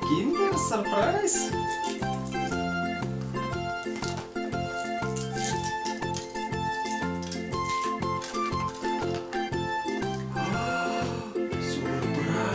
Киндер Сюрприз. Сюрприз.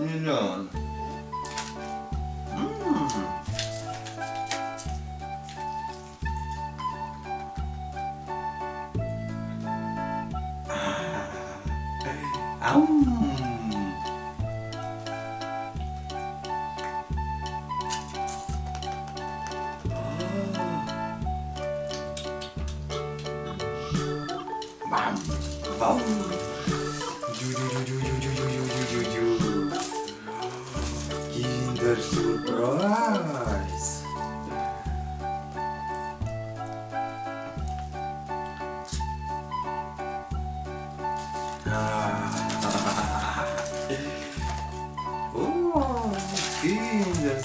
Milana. Киндер Сюрприз. Киндер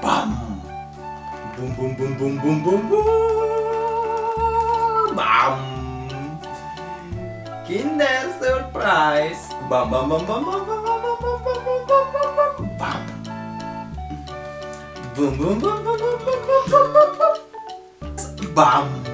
Bam! Boom, boom, boom, boom, boom, boom, boom! Bam! Kinder Sürpriz! Bam, bam, bam, bam, bam, bam, bam, bam, bam, bam, bam, bam, bam! Boom, boom, boom, boom, boom, boom, boom, boom, boom! Bam!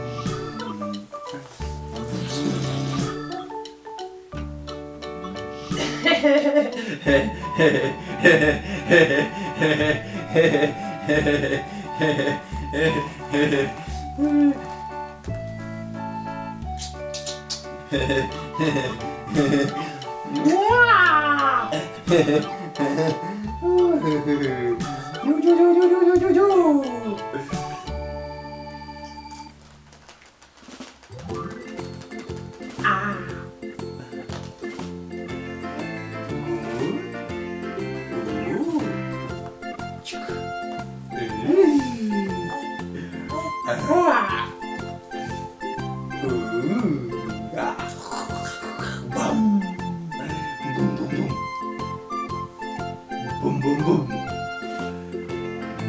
Boom, boom, boom.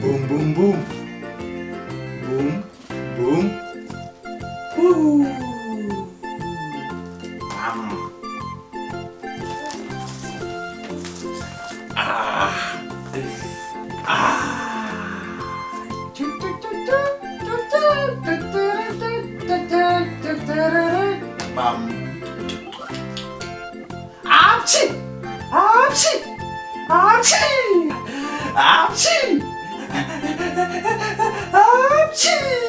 Boom, boom, boom. Boom, boom. Woo. Bam. Ah. Ah. Bam. Apchi! Apchi! Apchi! Apchi! Apchi!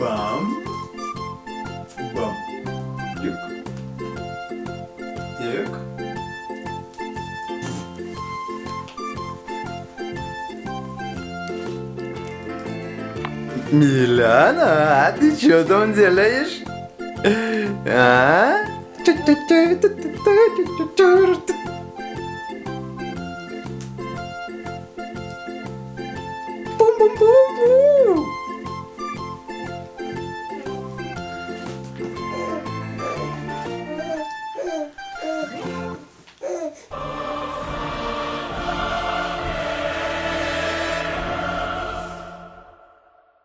Бам. Бам. Тик. Тик. Милана, а ты что там делаешь? А?